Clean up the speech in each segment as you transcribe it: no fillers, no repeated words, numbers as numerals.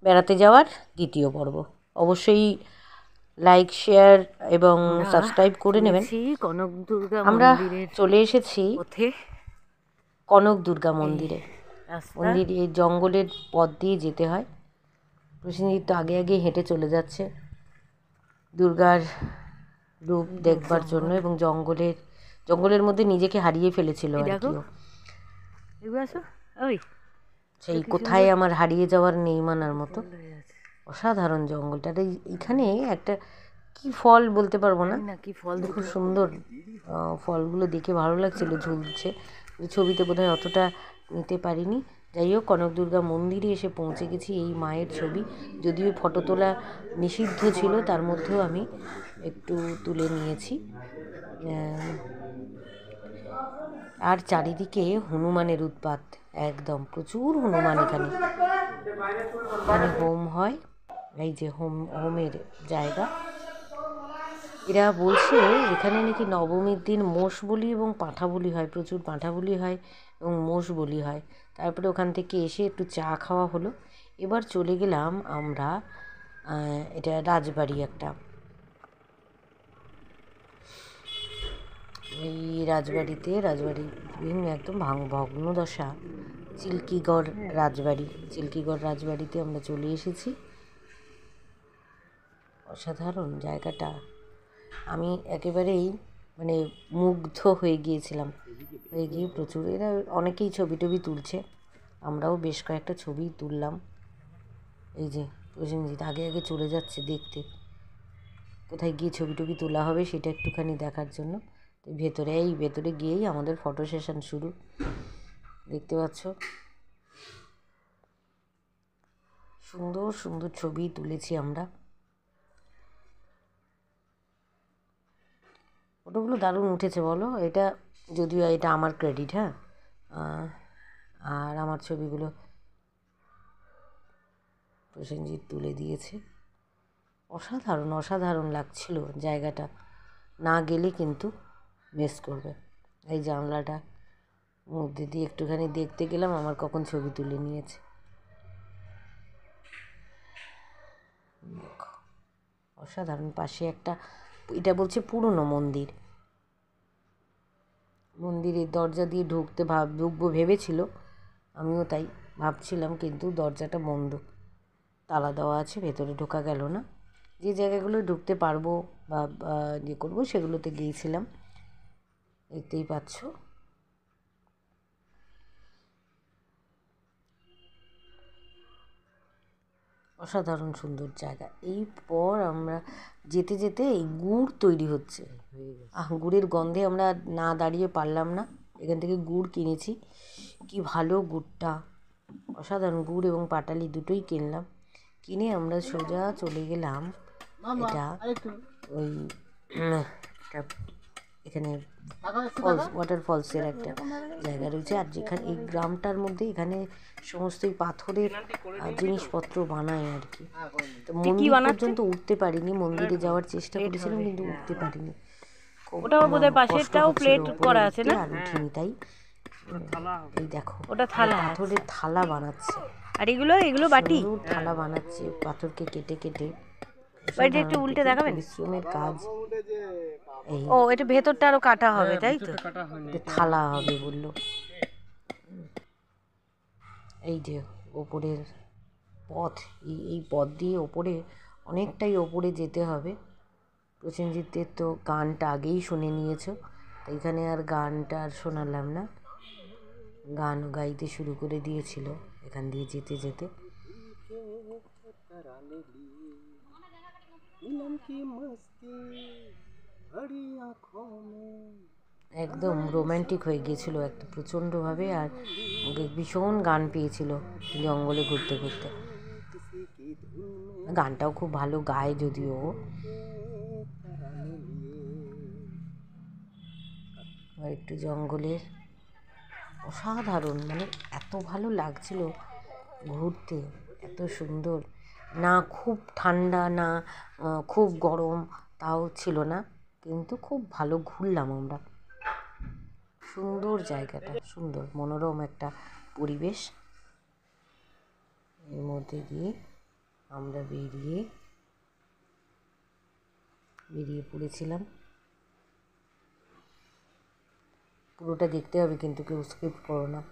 বেড়াতে যাওয়ার দ্বিতীয় পর্ব। অবশ্যই লাইক, শেয়ার এবং সাবস্ক্রাইব করে নেবেন। কনক দুর্গা আমরা মন্দিরের চলে এসেছি পথে, কনক দুর্গা মন্দিরে। রাস্তা মন্দির এই জঙ্গলের পথ দিয়ে যেতে হয়। প্রসেনজিৎ তো আগে আগে হেঁটে চলে যাচ্ছে দুর্গার রূপ দেখবার জন্য, এবং জঙ্গলের মধ্যে নিজেকে হারিয়ে ফেলেছিল আর কি। ওই সেই কোথায় আমার হারিয়ে যাওয়ার নেই মানার মতো অসাধারণ জঙ্গলটা। এইখানে একটা কি ফল বলতে পারবো না, কি ফল খুব সুন্দর ফলগুলো দেখে ভালো লাগছিল, ঝুলছে। ছবিতে বোধহয় অতটা নিতে পারিনি। যাই হোক, কনক দুর্গা মন্দিরে এসে পৌঁছে গেছি। এই মায়ের ছবি, যদিও ফটো তোলা নিষিদ্ধ ছিল, তার মধ্যেও আমি একটু তুলে নিয়েছি। আর চারিদিকে হনুমানের উৎপাত, একদম প্রচুর হনুমান। এখানে হোম হয়, এই যে হোমের জায়গা। এরা বলছে এখানে নাকি নবমীর দিন মোষ বলি এবং পাঁঠা বলি হয়, প্রচুর পাঁঠা বলি হয় এবং মোষ বলি হয়। তারপরে ওখান থেকে এসে একটু চা খাওয়া হলো। এবার চলে গেলাম আমরা, এটা রাজবাড়ি একটা, এই রাজবাড়ি বিভিন্ন একদম ভগ্নদশা, চিল্কিগড় রাজবাড়িতে আমরা চলে এসেছি। অসাধারণ জায়গাটা, আমি একেবারেই মানে মুগ্ধ হয়ে গিয়েছিলাম। প্রচুর এরা অনেকেই ছবি টবি তুলছে, আমরাও বেশ কয়েকটা ছবি তুললাম। এই যে প্রসেনজিৎ আগে আগে চলে যাচ্ছে দেখতে কোথায় গিয়ে ছবি টবি তোলা হবে সেটা একটুখানি দেখার জন্য। তো ভেতরে গিয়েই আমাদের ফটো সেশন শুরু, দেখতে পাচ্ছ। সুন্দর সুন্দর ছবি তুলেছি আমরা, ফটোগুলো দারুণ উঠেছে বলো। এটা যদিও এটা আমার ক্রেডিট, হ্যাঁ। আর আমার ছবিগুলো প্রসেনজিৎ তুলে দিয়েছে। অসাধারণ লাগছিল জায়গাটা, না গেলে কিন্তু মিস করবে। এই জানলাটা মধ্যে দিয়ে একটুখানি দেখতে গেলাম, আমার কখন ছবি তুলে নিয়েছে। অসাধারণ। পাশে একটা, এটা বলছে পুরনো মন্দিরের দরজা দিয়ে ঢুকবো ভেবেছিল, আমিও তাই ভাবছিলাম, কিন্তু দরজাটা বন্ধ, তালা দেওয়া আছে, ভেতরে ঢোকা গেল না। যে জায়গাগুলো ঢুকতে পারবো বা ইয়ে করবো সেগুলোতে গিয়েছিলাম, দেখতেই পাচ্ছ। অসাধারণ সুন্দর জায়গা। এরপর আমরা যেতে যেতে এই গুড় তৈরি হচ্ছে, গুড়ের গন্ধে আমরা না দাঁড়িয়ে পারলাম না, এখান থেকে গুড় কিনেছি। কি ভালো গুড়টা, অসাধারণ। গুড় এবং পাটালি দুটোই কিনলাম। কিনে আমরা সোজা চলে গেলাম, এটা ওই এখানে ওয়াটারফলসের একটা জায়গা রয়েছে। আর যেখানে এই গ্রামটার মধ্যে এখানে সমস্ত পাথরের জিনিসপত্র বানায় আর কি। তো মন্দির পর্যন্ত উঠতে পারিনি, মন্দিরে যাওয়ার চেষ্টা করেছিলাম কিন্তু উঠতে পারিনি, ওটাও বোধহয় পাশেরটাও প্লেট করা আছে না, আর উঠিনি। তাই এই দেখো, ওটা থালা, পাথরের থালা বানাচ্ছে। আর এগুলো বাটি, থালা বানাচ্ছে পাথরকে কেটে কেটে। বাড়িটা একটু উল্টে দেখাবেন, পরিশ্রমের কাজ। এই ও এটা ভেতরটা আরো কাটা হবে, তাই তো, থালা হবে বললো। এই যে ওপরের পথ, এই পথ দিয়ে ওপরে অনেকটাই ওপরে যেতে হবে। প্রসেনজিতের তো গানটা আগেই শুনে নিয়েছো, এখানে আর গানটা আর শোনালাম না, গানও গাইতে শুরু করে দিয়েছিল এখান দিয়ে যেতে যেতে। একদম রোম্যান্টিক হয়ে গিয়েছিল একটা প্রচণ্ডভাবে, আর ভীষণ গান পেয়েছিল জঙ্গলে ঘুরতে ঘুরতে। গানটাও খুব ভালো গায় যদিও। আর একটু জঙ্গলের অসাধারণ, মানে এত ভালো লাগছিল ঘুরতে, এত সুন্দর, না খুব ঠান্ডা না খুব গরম, তাও ছিল না, কিন্তু খুব ভালো ঘুরলাম আমরা। সুন্দর জায়গাটা, সুন্দর মনোরম একটা পরিবেশ, এর মধ্যে দিয়ে আমরা বেরিয়ে পড়েছিলাম। পুরোটা দেখতে হবে কিন্তু কেউ স্কিপ করো না।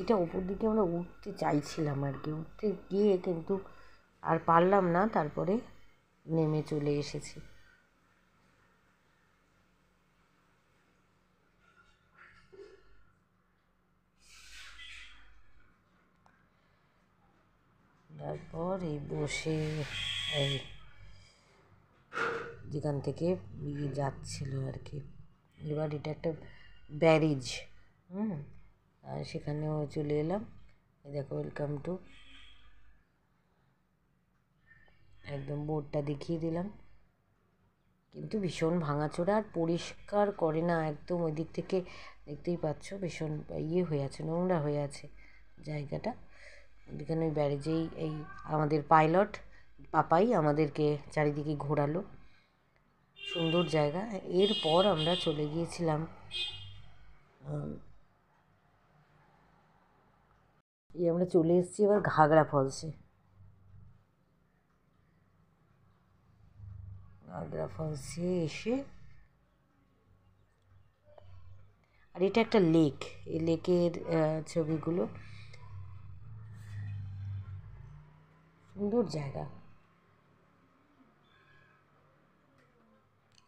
এটা ওপর দিকে আমরা উঠতে চাইছিলাম আর কি, উঠতে গিয়ে কিন্তু আর পারলাম না, তারপরে নেমে চলে এসেছি। তারপর এই বসে এই যেখান থেকে যাচ্ছিল আর কি, এবার এটা একটা ব্যারিজ, আর সেখানেও চলে এলাম। দেখো ওয়েলকাম টু, একদম বোর্ডটা দেখিয়ে দিলাম। কিন্তু ভীষণ ভাঙাচোরা আর পরিষ্কার করে না একদম, ওই দিক থেকে দেখতেই পাচ্ছ ভীষণ হয়ে আছে, নোংরা হয়ে আছে জায়গাটা। এখানে ওই ব্যারেজেই এই আমাদের পাইলট পাপাই আমাদেরকে চারিদিকে ঘোরালো, সুন্দর জায়গা। এরপর আমরা চলে গিয়েছিলাম আমরা চলে এসেছি এবার ঘাগড়া ফলসে। ঘাগড়া ফলসে এসে, আর এটা একটা লেক, এই লেকের ছবিগুলো, সুন্দর জায়গা।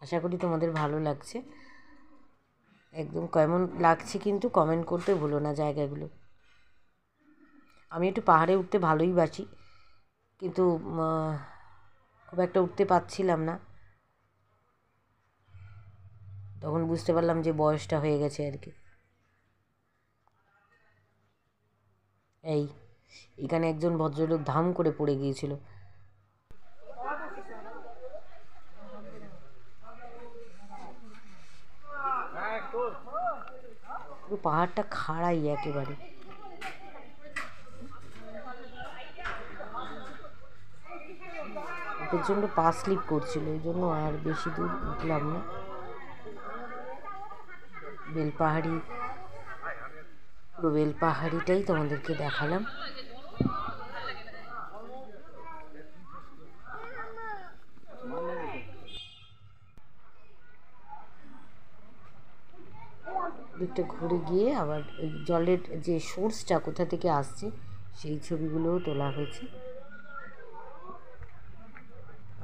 আশা করি তোমাদের ভালো লাগছে। একদম কেমন লাগছে কিন্তু কমেন্ট করতে ভুলো না জায়গাগুলো। আমি একটু পাহাড়ে উঠতে ভালোই বাসি, কিন্তু খুব একটা উঠতে পারছিলাম না, তখন বুঝতে পারলাম যে বয়সটা হয়ে গেছে আর কি। এখানে একজন ভদ্রলোক ধাম করে পড়ে গিয়েছিল। পুরো পাহাড়টা খাড়াই একেবারে। প্রচণ্ড পা স্লিপ করছিল, এই জন্য আর বেশি দূর উঠলাম না। বেলপাহাড়ি, পুরো বেলপাহাড়িটাই তোমাদেরকে দেখালাম। দিকটা ঘুরে গিয়ে আবার ওই জলের যে সোর্সটা কোথা থেকে আসছে সেই ছবিগুলোও তোলা হয়েছে।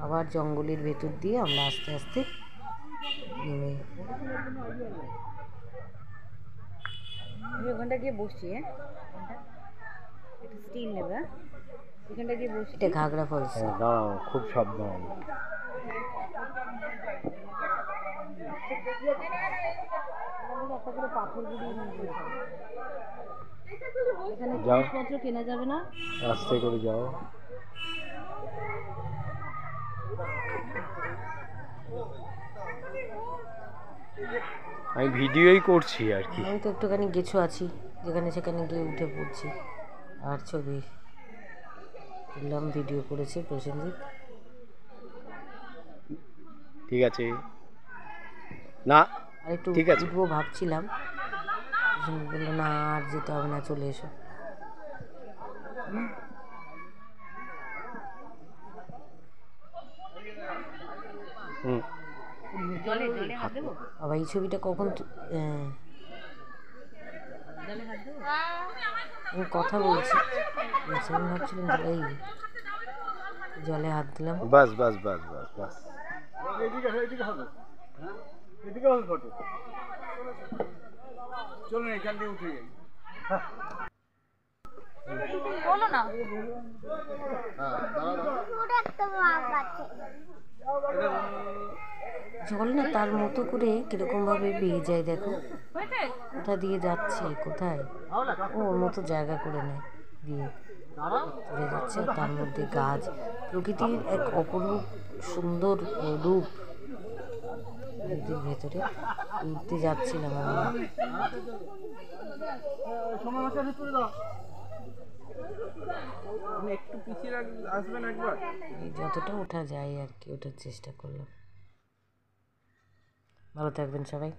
আবার জঙ্গলের ভেতর দিয়ে আমরা আস্তে আস্তে নেমে, ওখানটা গিয়ে বসছি, স্টিল নেবে, এখানটা গিয়ে বসছি। এটা ঘাগড়া ফলস। দাঁড়াও, খুব সাবধান। এখানে যাও, জিনিসপত্র কেনা যাবে না, আস্তে করে যাও। আমি ভিডিওই করছি আর কি। আমি তো একটুখানি গেছো আছি, যেখানে সেখানে গিয়ে উঠে পড়ছি আর ছবি তুললাম, ভিডিও করেছে প্রসেনজিৎ। ঠিক আছে, না আর একটু ঠিক আছে। উঠবো ভাবছিলাম, বললো না আর যেতে হবে না, চলে এসো। জলে জলে হাত দেবো, আবার এই ছবিটা কখন জলে হাত দেবো। আমি কথা বলছি, আমি ভাবছিলাম যে এই জলে হাত দিলাম। বাস বাস বাস বাস বাস। চলুন এখান দিয়ে উঠে যাই। বলো না, জল না তার মতো করে কিরকম ভাবে বেয়ে যায়, দেখো কোথা দিয়ে যাচ্ছে, কোথায় ওর মতো জায়গা করে নেয় দিয়ে চলে যাচ্ছে। তার মধ্যে গাছ, প্রকৃতির এক অপরূপ সুন্দর রূপ নদীর ভেতরে উঠতে যাচ্ছিলাম আমি। একটু পিছিয়ে আসবেন একবার। এই যতটা ওঠা যায় আর কি ওঠার চেষ্টা করলাম। ভালো থাকবেন সবাই।